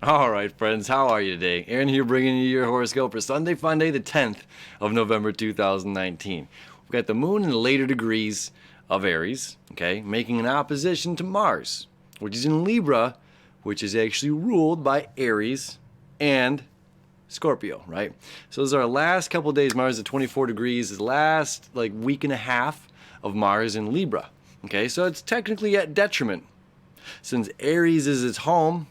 All right, friends, how are you today? Aaron here bringing you your horoscope for Sunday, Funday, the 10th of November 2019. We've got the moon in the later degrees of Aries, okay, making an opposition to Mars, which is in Libra, which is actually ruled by Aries and Scorpio, right? So those are our last couple of days. Mars at 24 degrees is the last week and a half of Mars in Libra, okay? So it's technically at detriment. Since Aries is its home,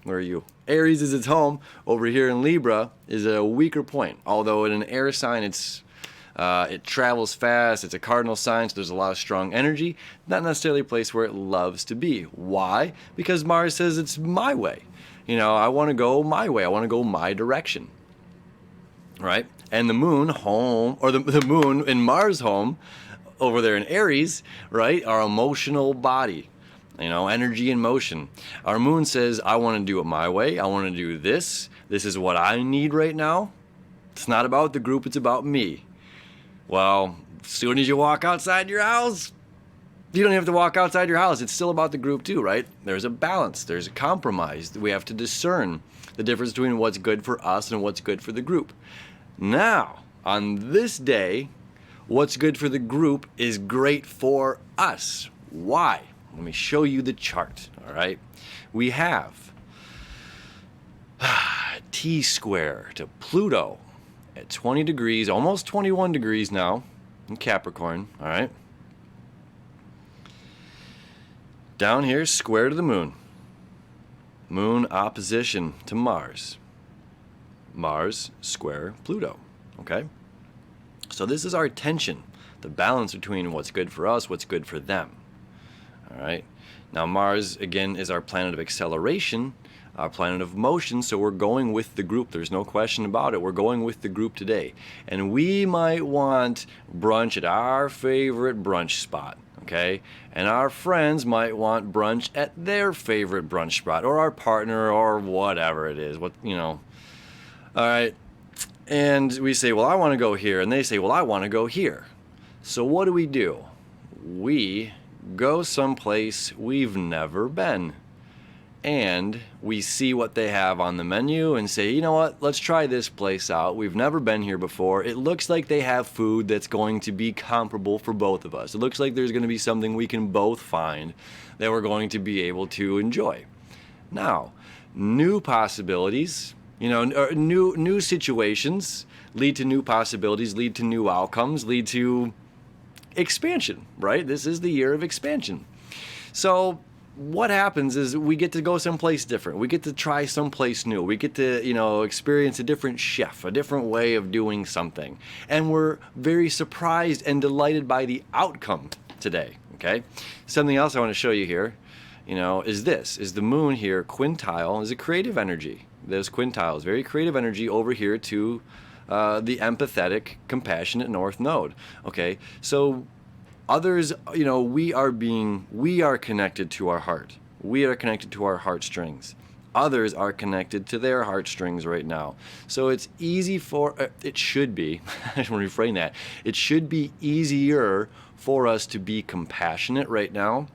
where are you? Aries is its home. Over here in Libra is a weaker point. Although in an air sign, it travels fast. It's a cardinal sign, so there's a lot of strong energy. Not necessarily a place where it loves to be. Why? Because Mars says it's my way. I want to go my way. I want to go my direction. Right? And the moon home, or the moon in Mars home, over there in Aries, right? Our emotional body. Energy and motion. Our moon says, I want to do it my way. I want to do this. This is what I need right now. It's not about the group, it's about me. Well, as soon as you walk outside your house, you don't have to walk outside your house. It's still about the group too, right? There's a balance. There's a compromise. We have to discern the difference between what's good for us and what's good for the group. Now, on this day, what's good for the group is great for us. Why? Let me show you the chart, all right? We have T square to Pluto at 20 degrees, almost 21 degrees now in Capricorn, all right? Down here, square to the moon. Moon opposition to Mars. Mars square Pluto, okay? So this is our tension, the balance between what's good for us, what's good for them. All right. Now Mars, again, is our planet of acceleration, our planet of motion, so we're going with the group. There's no question about it. We're going with the group today. And we might want brunch at our favorite brunch spot, okay? And our friends might want brunch at their favorite brunch spot, or our partner, or whatever it is. All right. And we say, well, I want to go here. And they say, well, I want to go here. So what do? We go someplace we've never been, and we see what they have on the menu and say, you know what, let's try this place out. We've never been here before. It looks like they have food that's going to be comparable for both of us. It looks like there's going to be something we can both find that we're going to be able to enjoy. Now, new possibilities, new situations lead to new possibilities, lead to new outcomes, lead to expansion, right? This is the year of expansion. So what happens is we get to go someplace different. We get to try someplace new. We get to, experience a different chef, a different way of doing something. And we're very surprised and delighted by the outcome today, okay? Something else I want to show you here, is the moon here, quintile, is a creative energy. There's quintiles, very creative energy over here to the empathetic, compassionate north node. Okay, so others, we are connected to our heart. We are connected to our heartstrings. Others are connected to their heartstrings right now. So it's easy it should be, I want to reframe that. It should be easier for us to be compassionate right now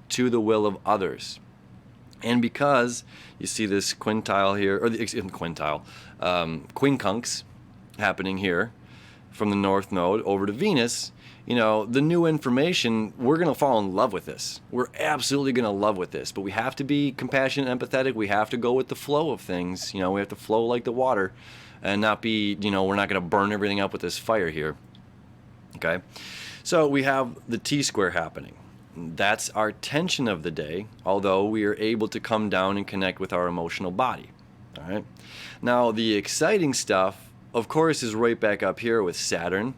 to the will of others. And because you see this quintile here, or quincunx, happening here from the north node over to Venus, the new information, we're going to fall in love with this. We're absolutely going to love with this, but we have to be compassionate and empathetic. We have to go with the flow of things. We have to flow like the water and not be, we're not going to burn everything up with this fire here. Okay. So we have the T square happening. That's our tension of the day, although we are able to come down and connect with our emotional body. All right. Now the exciting stuff, of course, is right back up here with Saturn,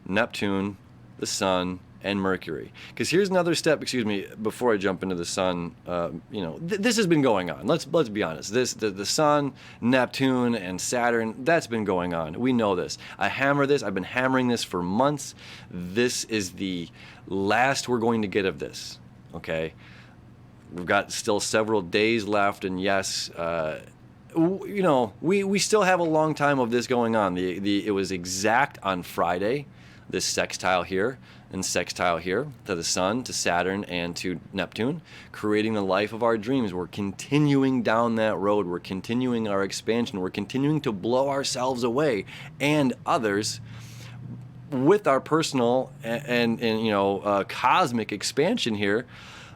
Neptune, the Sun, and Mercury. Because here's another step, before I jump into the Sun, this has been going on. Let's be honest. The Sun, Neptune, and Saturn, that's been going on. We know this. I've been hammering this for months. This is the last we're going to get of this, okay? We've got still several days left, and yes, we still have a long time of this going on. It was exact on Friday this sextile here and sextile here to the sun, to Saturn, and to Neptune, creating the life of our dreams. We're continuing down that road. We're continuing our expansion. We're continuing to blow ourselves away and others with our personal and cosmic expansion here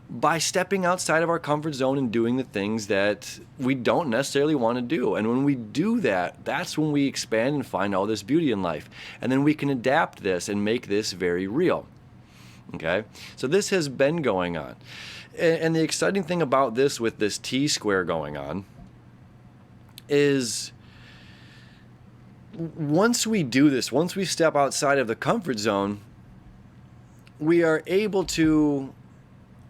by stepping outside of our comfort zone and doing the things that we don't necessarily want to do. And when we do that, that's when we expand and find all this beauty in life. And then we can adapt this and make this very real. Okay? So this has been going on. And the exciting thing about this, with this T-square going on, is once we do this, once we step outside of the comfort zone, we are able to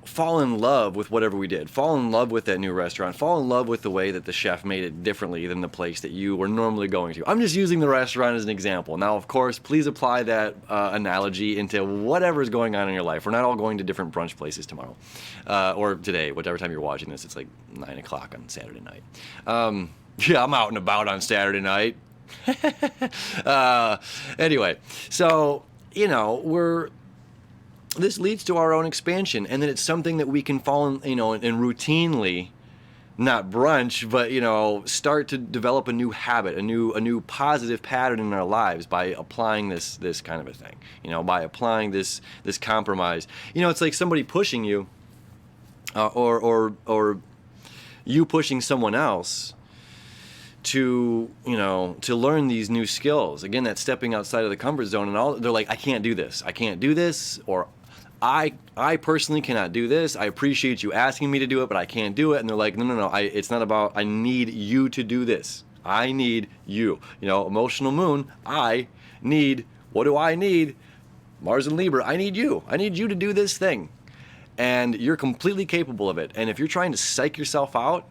fall in love with whatever we did, fall in love with that new restaurant, fall in love with the way that the chef made it differently than the place that you were normally going to. I'm just using the restaurant as an example. Now, of course, please apply that analogy into whatever is going on in your life. We're not all going to different brunch places tomorrow or today, whatever time you're watching this. It's like 9 o'clock on Saturday night. Yeah, I'm out and about on Saturday night. Anyway, so, this leads to our own expansion, and then it's something that we can fall in, and routinely, not brunch, but, start to develop a new habit, a new positive pattern in our lives by applying this kind of a thing, by applying this compromise. It's like somebody pushing you, or you pushing someone else to learn these new skills. Again, that's stepping outside of the comfort zone, and they're like, I can't do this, or I personally cannot do this. I appreciate you asking me to do it, but I can't do it. And they're like, no, it's not about, I need you to do this. I need you. Emotional moon, what do I need? Mars and Libra, I need you. I need you to do this thing. And you're completely capable of it. And if you're trying to psych yourself out,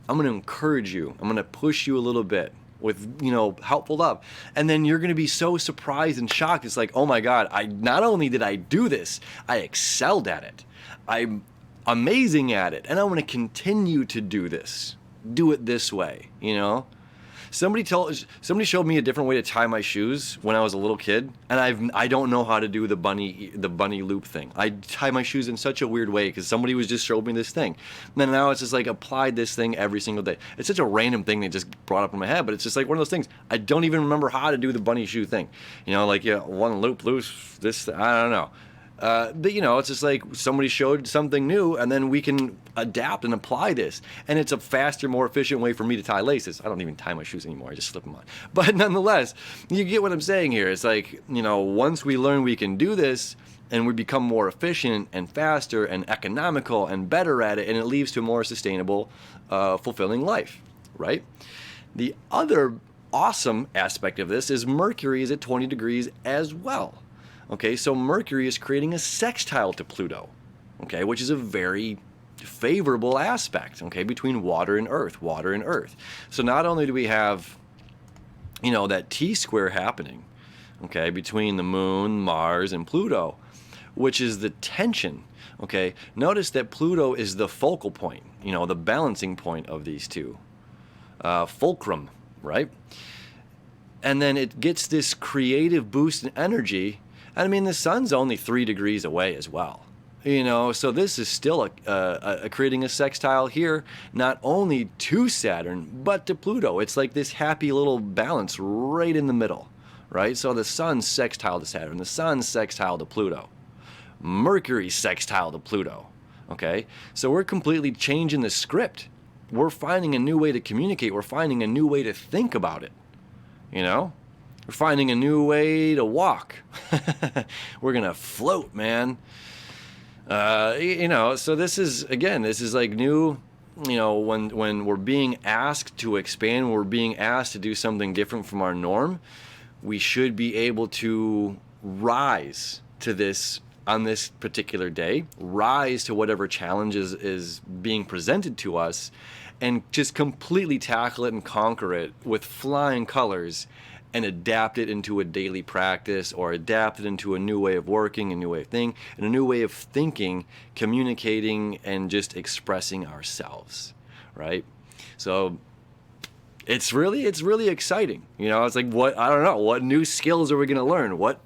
I'm going to encourage you. I'm going to push you a little bit with, helpful love. And then you're going to be so surprised and shocked. It's like, oh my God, not only did I do this, I excelled at it. I'm amazing at it. And I want to continue to do this. Do it this way, Somebody showed me a different way to tie my shoes when I was a little kid, and I don't know how to do the bunny loop thing. I tie my shoes in such a weird way because somebody was just showing me this thing. And then now it's just like applied this thing every single day. It's such a random thing that just brought up in my head, but it's just like one of those things. I don't even remember how to do the bunny shoe thing. One loop loose, this, I don't know. But it's just like somebody showed something new, and then we can adapt and apply this. And it's a faster, more efficient way for me to tie laces. I don't even tie my shoes anymore. I just slip them on. But nonetheless, you get what I'm saying here. It's like, once we learn we can do this, and we become more efficient and faster and economical and better at it, and it leads to a more sustainable, fulfilling life, right? The other awesome aspect of this is Mercury is at 20 degrees as well. Okay, so Mercury is creating a sextile to Pluto, okay, which is a very favorable aspect, okay, between water and earth. So not only do we have, that T-square happening, okay, between the moon, Mars, and Pluto, which is the tension, okay. Notice that Pluto is the focal point, the balancing point of these two, fulcrum, right? And then it gets this creative boost in energy. I mean, the sun's only 3 degrees away as well, so this is still creating a sextile here, not only to Saturn, but to Pluto. It's like this happy little balance right in the middle, right? So the sun's sextile to Saturn, the sun's sextile to Pluto, Mercury's sextile to Pluto, okay? So we're completely changing the script. We're finding a new way to communicate. We're finding a new way to think about it, We're finding a new way to walk. We're going to float, man. So this is like new, when we're being asked to expand, when we're being asked to do something different from our norm, we should be able to rise to this on this particular day, rise to whatever challenge is being presented to us, and just completely tackle it and conquer it with flying colors, and adapt it into a daily practice, or adapt it into a new way of working, a new way of thinking, and a new way of thinking, communicating, and just expressing ourselves, right? So it's really exciting. It's like, what new skills are we going to learn? What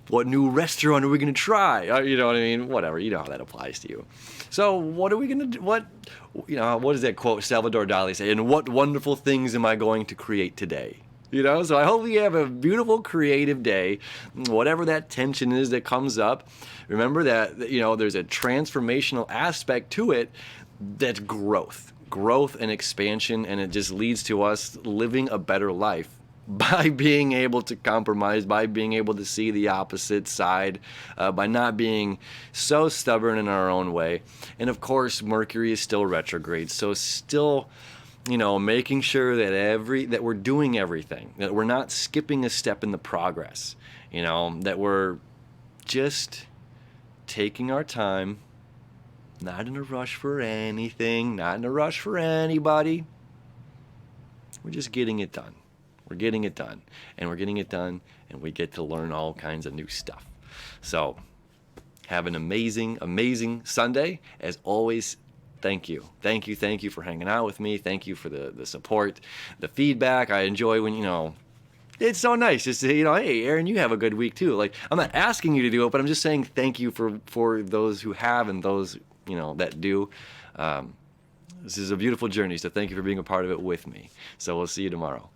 What new restaurant are we going to try? You know what I mean? Whatever. You know how that applies to you. So what are we going to do? What does that quote Salvador Dali say? And what wonderful things am I going to create today? So I hope you have a beautiful creative day, whatever that tension is that comes up. Remember that, there's a transformational aspect to it that's growth and expansion, and it just leads to us living a better life by being able to compromise, by being able to see the opposite side, by not being so stubborn in our own way. And of course, Mercury is still retrograde, so still making sure that we're doing everything, that we're not skipping a step in the progress, that we're just taking our time, not in a rush for anything, not in a rush for anybody. We're just getting it done. We're getting it done, and we're getting it done, and we get to learn all kinds of new stuff. So have an amazing, amazing Sunday. As always, thank you for hanging out with me. Thank you for the support, the feedback. I enjoy when, it's so nice just to say, hey, Aaron, you have a good week too. Like, I'm not asking you to do it, but I'm just saying thank you for those who have and those, that do. This is a beautiful journey, so thank you for being a part of it with me. So we'll see you tomorrow.